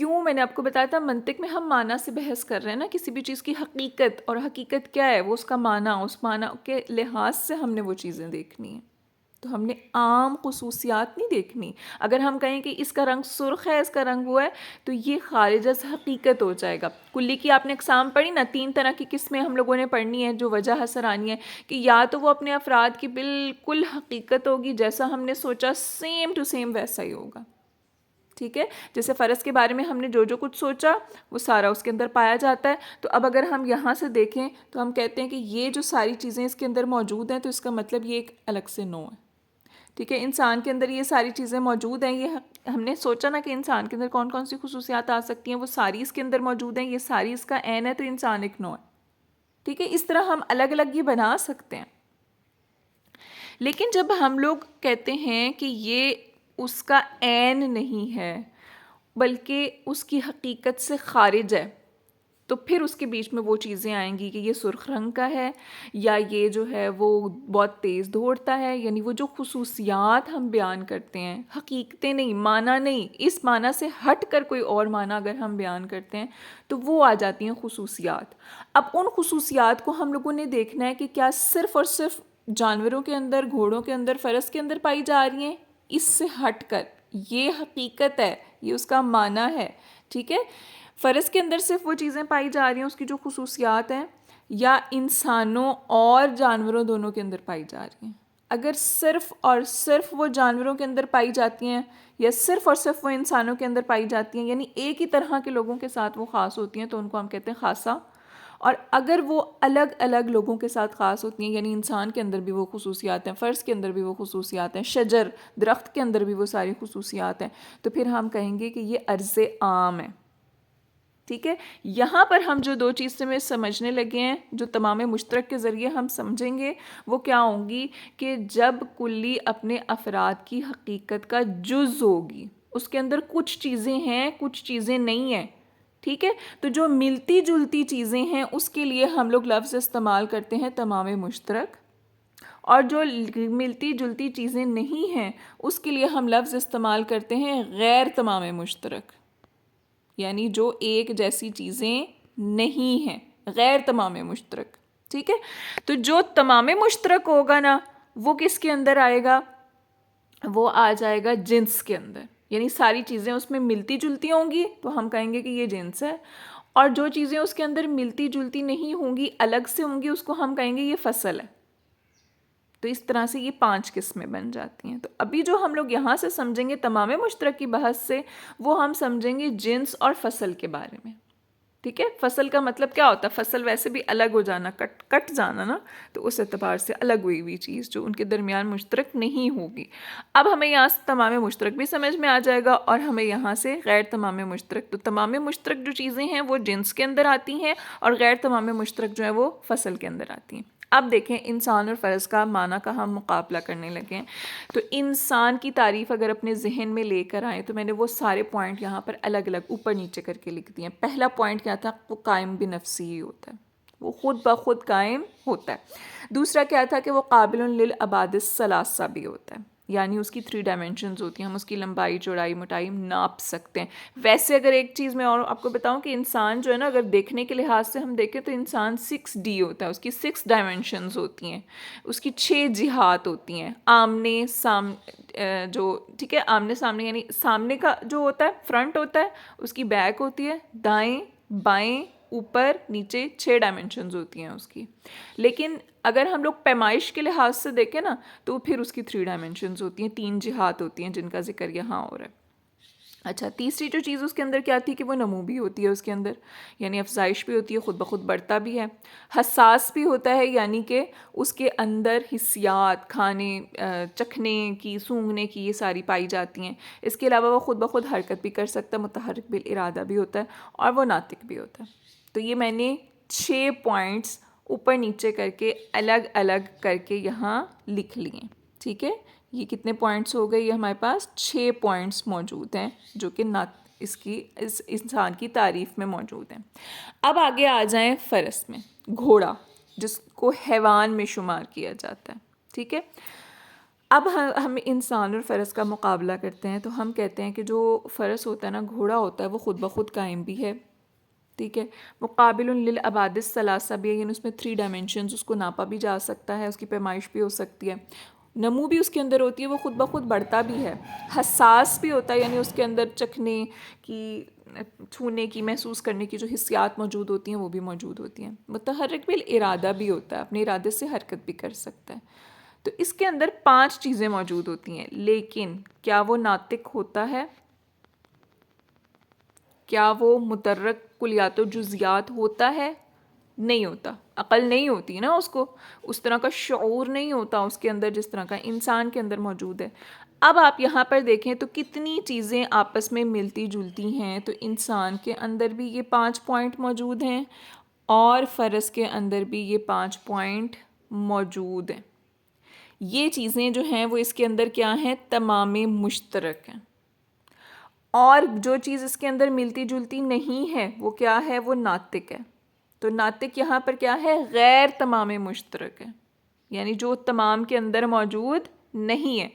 کیوں میں نے آپ کو بتایا تھا منطق میں ہم معنی سے بحث کر رہے ہیں نا، کسی بھی چیز کی حقیقت، اور حقیقت کیا ہے، وہ اس کا معنی، اس معنی کے لحاظ سے ہم نے وہ چیزیں دیکھنی ہیں. تو ہم نے عام خصوصیات نہیں دیکھنی. اگر ہم کہیں کہ اس کا رنگ سرخ ہے، اس کا رنگ وہ ہے، تو یہ خارج از حقیقت ہو جائے گا. کلی کی آپ نے اقسام پڑھی نا، 3 طرح کی قسمیں ہم لوگوں نے پڑھنی ہے جو وجہ حسر آنی ہے، کہ یا تو وہ اپنے افراد کی بالکل حقیقت ہوگی، جیسا ہم نے سوچا سیم ٹو سیم ویسا ہی ہوگا. ٹھیک ہے، جیسے فرض کے بارے میں ہم نے جو کچھ سوچا وہ سارا اس کے اندر پایا جاتا ہے. تو اب اگر ہم یہاں سے دیکھیں تو ہم کہتے ہیں کہ یہ جو ساری چیزیں اس کے اندر موجود ہیں، تو اس کا مطلب یہ ایک الگ سے نو ہے. ٹھیک ہے، انسان کے اندر یہ ساری چیزیں موجود ہیں. یہ ہم نے سوچا نا کہ انسان کے اندر کون کون سی خصوصیات آ سکتی ہیں، وہ ساری اس کے اندر موجود ہیں، یہ ساری اس کا عین ہے، تو انسان ایک نو ہے. ٹھیک ہے، اس طرح ہم الگ الگ یہ بنا سکتے ہیں. لیکن جب ہم لوگ کہتے ہیں کہ یہ اس کا عین نہیں ہے بلکہ اس کی حقیقت سے خارج ہے، تو پھر اس کے بیچ میں وہ چیزیں آئیں گی کہ یہ سرخ رنگ کا ہے، یا یہ جو ہے وہ بہت تیز دوڑتا ہے. یعنی وہ جو خصوصیات ہم بیان کرتے ہیں، حقیقتیں نہیں، معنی نہیں، اس معنی سے ہٹ کر کوئی اور معنی اگر ہم بیان کرتے ہیں تو وہ آ جاتی ہیں خصوصیات. اب ان خصوصیات کو ہم لوگوں نے دیکھنا ہے کہ کیا صرف اور صرف جانوروں کے اندر، گھوڑوں کے اندر، فرس کے اندر پائی جا رہی ہیں، اس سے ہٹ کر یہ حقیقت ہے، یہ اس کا معنی ہے. ٹھیک ہے، فرس کے اندر صرف وہ چیزیں پائی جا رہی ہیں اس کی جو خصوصیات ہیں، یا انسانوں اور جانوروں دونوں کے اندر پائی جا رہی ہیں. اگر صرف اور صرف وہ جانوروں کے اندر پائی جاتی ہیں، یا صرف اور صرف وہ انسانوں کے اندر پائی جاتی ہیں، یعنی ایک ہی طرح کے لوگوں کے ساتھ وہ خاص ہوتی ہیں، تو ان کو ہم کہتے ہیں خاصہ. اور اگر وہ الگ الگ لوگوں کے ساتھ خاص ہوتی ہیں، یعنی انسان کے اندر بھی وہ خصوصیات ہیں، فرس کے اندر بھی وہ خصوصیات ہیں، شجر درخت کے اندر بھی وہ ساری خصوصیات ہیں، تو پھر ہم کہیں گے کہ یہ عرض عام ہے. ٹھیک ہے، یہاں پر ہم جو 2 چیزیں سمجھنے لگے ہیں، جو تمام مشترک کے ذریعے ہم سمجھیں گے، وہ کیا ہوں گی کہ جب کلی اپنے افراد کی حقیقت کا جز ہوگی، اس کے اندر کچھ چیزیں ہیں، کچھ چیزیں نہیں ہیں. ٹھیک ہے، تو جو ملتی جلتی چیزیں ہیں اس کے لیے ہم لوگ لفظ استعمال کرتے ہیں تمام مشترک، اور جو ملتی جلتی چیزیں نہیں ہیں اس کے لیے ہم لفظ استعمال کرتے ہیں غیر تمام مشترک، یعنی جو ایک جیسی چیزیں نہیں ہیں، غیر تمام مشترک. ٹھیک ہے، تو جو تمام مشترک ہوگا نا، وہ کس کے اندر آئے گا؟ وہ آ جائے گا جنس کے اندر. یعنی ساری چیزیں اس میں ملتی جلتی ہوں گی تو ہم کہیں گے کہ یہ جنس ہے، اور جو چیزیں اس کے اندر ملتی جلتی نہیں ہوں گی، الگ سے ہوں گی، اس کو ہم کہیں گے یہ فصل ہے. تو اس طرح سے یہ 5 قسمیں بن جاتی ہیں. تو ابھی جو ہم لوگ یہاں سے سمجھیں گے تمام مشترک کی بحث سے، وہ ہم سمجھیں گے جنس اور فصل کے بارے میں. ٹھیک ہے، فصل کا مطلب کیا ہوتا ہے؟ فصل ویسے بھی الگ ہو جانا، کٹ جانا نا، تو اس اعتبار سے الگ ہوئی چیز جو ان کے درمیان مشترک نہیں ہوگی. اب ہمیں یہاں سے تمام مشترک بھی سمجھ میں آ جائے گا، اور ہمیں یہاں سے غیر تمام مشترک. تو تمام مشترک جو چیزیں ہیں وہ جنس کے اندر آتی ہیں، اور غیر تمام مشترک جو ہیں وہ فصل کے اندر آتی ہیں. اب دیکھیں انسان اور فرس کا معنی کا ہم مقابلہ کرنے لگے ہیں. تو انسان کی تعریف اگر اپنے ذہن میں لے کر آئیں تو میں نے وہ سارے پوائنٹ یہاں پر الگ الگ اوپر نیچے کر کے لکھ دیے ہیں. پہلا پوائنٹ کیا تھا؟ وہ قائم بنفسی ہی ہوتا ہے، وہ خود بخود قائم ہوتا ہے. دوسرا کیا تھا؟ کہ وہ قابل للابعاد الثلاثہ بھی ہوتا ہے، یعنی اس کی 3 ڈائمینشنز ہوتی ہیں، ہم اس کی لمبائی، چوڑائی، موٹائی ناپ سکتے ہیں. ویسے اگر ایک چیز میں اور آپ کو بتاؤں کہ انسان جو ہے نا، اگر دیکھنے کے لحاظ سے ہم دیکھیں تو انسان 6D ہوتا ہے، اس کی 6 ڈائمینشنز ہوتی ہیں، اس کی 6 جہات ہوتی ہیں. آمنے جو ٹھیک ہے، آمنے سامنے یعنی سامنے کا جو ہوتا ہے فرنٹ ہوتا ہے، اس کی بیک ہوتی ہے، دائیں بائیں اوپر نیچے 6 ڈائمینشنز ہوتی ہیں اس کی. لیکن اگر ہم لوگ پیمائش کے لحاظ سے دیکھیں نا تو پھر اس کی 3 ڈائمینشنز ہوتی ہیں، 3 جہات ہوتی ہیں جن کا ذکر یہاں ہو رہا ہے. اچھا، تیسری جو چیز اس کے اندر کیا تھی کہ وہ نمو بھی ہوتی ہے اس کے اندر، یعنی افزائش بھی ہوتی ہے، خود بخود بڑھتا بھی ہے. حساس بھی ہوتا ہے، یعنی کہ اس کے اندر حسیات، کھانے چکھنے کی، سونگھنے کی، یہ ساری پائی جاتی ہیں. اس کے علاوہ وہ خود بخود حرکت بھی کر سکتا ہے، متحرک بالارادہ بھی ہوتا ہے، اور وہ ناطق بھی ہوتا ہے. تو یہ میں نے 6 پوائنٹس اوپر نیچے کر کے الگ الگ کر کے یہاں لکھ لیے. ٹھیک ہے، یہ کتنے پوائنٹس ہو گئے؟ یہ ہمارے پاس 6 پوائنٹس موجود ہیں جو کہ اس انسان کی تعریف میں موجود ہیں. اب آگے آ جائیں فرس میں، گھوڑا جس کو حیوان میں شمار کیا جاتا ہے. ٹھیک ہے، اب ہم انسان اور فرس کا مقابلہ کرتے ہیں تو ہم کہتے ہیں کہ جو فرس ہوتا ہے نا، گھوڑا ہوتا ہے، وہ خود بخود قائم بھی ہے، ٹھیک ہے، مقابل للابعاد الثلاثہ بھی ہے، یعنی اس میں 3 ڈائمینشنز، اس کو ناپا بھی جا سکتا ہے، اس کی پیمائش بھی ہو سکتی ہے، نمو بھی اس کے اندر ہوتی ہے، وہ خود بخود بڑھتا بھی ہے، حساس بھی ہوتا ہے، یعنی اس کے اندر چکھنے کی، چھونے کی، محسوس کرنے کی جو حسیات موجود ہوتی ہیں وہ بھی موجود ہوتی ہیں، متحرک بالارادہ بھی ہوتا ہے، اپنے ارادے سے حرکت بھی کر سکتا ہے۔ تو اس کے اندر 5 چیزیں موجود ہوتی ہیں، لیکن کیا وہ ناطق ہوتا ہے؟ کیا وہ متحرک کلیات و جزیات ہوتا ہے؟ نہیں ہوتا، عقل نہیں ہوتی نا اس کو، اس طرح کا شعور نہیں ہوتا اس کے اندر جس طرح کا انسان کے اندر موجود ہے۔ اب آپ یہاں پر دیکھیں تو کتنی چیزیں آپس میں ملتی جلتی ہیں، تو انسان کے اندر بھی یہ 5 پوائنٹ موجود ہیں اور فرس کے اندر بھی یہ 5 پوائنٹ موجود ہیں۔ یہ چیزیں جو ہیں وہ اس کے اندر کیا ہیں؟ تمام مشترک ہیں، اور جو چیز اس کے اندر ملتی جلتی نہیں ہے وہ کیا ہے؟ وہ ناطق ہے۔ تو ناطق یہاں پر کیا ہے؟ غیر تمام مشترک ہے، یعنی جو تمام کے اندر موجود نہیں ہے۔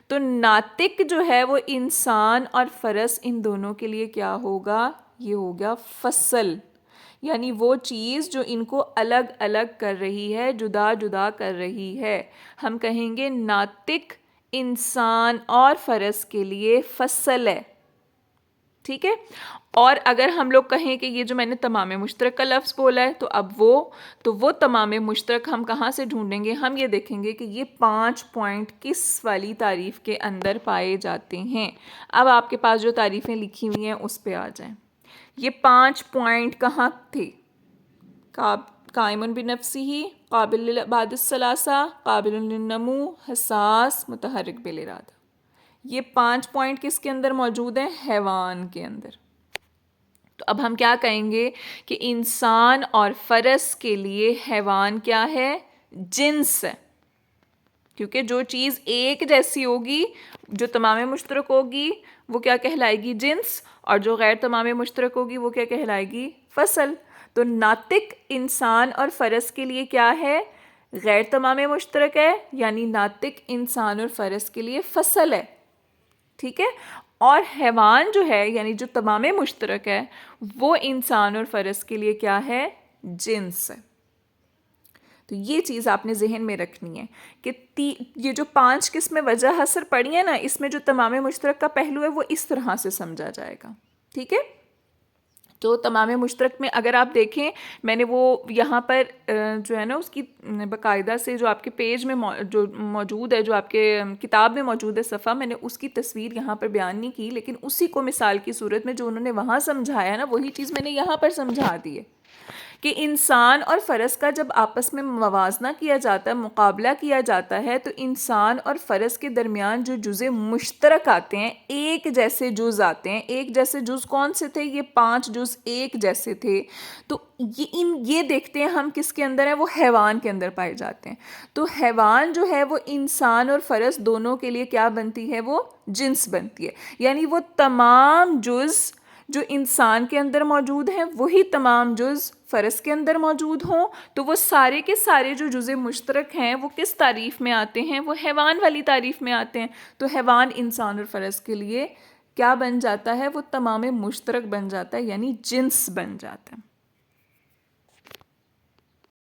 تو ناطق جو ہے وہ انسان اور فرس ان دونوں کے لیے کیا ہوگا؟ یہ ہوگا فصل، یعنی وہ چیز جو ان کو الگ الگ کر رہی ہے، جدا جدا کر رہی ہے۔ ہم کہیں گے ناطق انسان اور فرس کے لیے فصل ہے، ٹھیک ہے۔ اور اگر ہم لوگ کہیں کہ یہ جو میں نے تمام مشترک کا لفظ بولا ہے، تو اب وہ تمام مشترک ہم کہاں سے ڈھونڈیں گے؟ ہم یہ دیکھیں گے کہ یہ 5 پوائنٹ کس والی تعریف کے اندر پائے جاتے ہیں۔ اب آپ کے پاس جو تعریفیں لکھی ہوئی ہیں اس پہ آ جائیں۔ یہ 5 پوائنٹ کہاں تھے؟ قائم بنفسہ، قابل للابعاد الثلاثہ، قابل للنمو، حساس، متحرک بالارادہ۔ یہ 5 پوائنٹ کس کے اندر موجود ہیں؟ حیوان کے اندر۔ تو اب ہم کیا کہیں گے کہ انسان اور فرس کے لیے حیوان کیا ہے؟ جنس ہے، کیونکہ جو چیز ایک جیسی ہوگی، جو تمام مشترک ہوگی، وہ کیا کہلائے گی؟ جنس، اور جو غیر تمام مشترک ہوگی وہ کیا کہلائے گی؟ فصل۔ تو ناطق انسان اور فرس کے لیے کیا ہے؟ غیر تمام مشترک ہے، یعنی ناطق انسان اور فرس کے لیے فصل ہے، ٹھیک ہے۔ اور حیوان جو ہے، یعنی جو تمام مشترک ہے، وہ انسان اور فرس کے لیے کیا ہے؟ جنس ہے۔ تو یہ چیز آپ نے ذہن میں رکھنی ہے کہ یہ جو 5 قسمیں وجہ حصر پڑھی ہیں نا، اس میں جو تمام مشترک کا پہلو ہے وہ اس طرح سے سمجھا جائے گا، ٹھیک ہے۔ تو تمام مشترک میں اگر آپ دیکھیں، میں نے وہ یہاں پر جو ہے نا اس کی باقاعدہ سے جو آپ کے پیج میں جو موجود ہے، جو آپ کے کتاب میں موجود ہے صفحہ، میں نے اس کی تصویر یہاں پر بیان نہیں کی، لیکن اسی کو مثال کی صورت میں جو انہوں نے وہاں سمجھایا نا، وہی چیز میں نے یہاں پر سمجھا دی ہے کہ انسان اور فرس کا جب آپس میں موازنہ کیا جاتا ہے، مقابلہ کیا جاتا ہے، تو انسان اور فرس کے درمیان جو جزء مشترک آتے ہیں، ایک جیسے جز آتے ہیں۔ ایک جیسے جز کون سے تھے؟ یہ 5 جز ایک جیسے تھے۔ تو یہ دیکھتے ہیں ہم کس کے اندر ہیں؟ وہ حیوان کے اندر پائے جاتے ہیں۔ تو حیوان جو ہے وہ انسان اور فرس دونوں کے لیے کیا بنتی ہے؟ وہ جنس بنتی ہے، یعنی وہ تمام جز جو انسان کے اندر موجود ہیں وہی تمام جز فرس کے اندر موجود ہوں، تو وہ سارے کے سارے جو جزء مشترک ہیں وہ کس تعریف میں آتے ہیں؟ وہ حیوان والی تعریف میں آتے ہیں۔ تو حیوان انسان اور فرس کے لیے کیا بن جاتا ہے؟ وہ تمام مشترک بن جاتا ہے، یعنی جنس بن جاتا ہے۔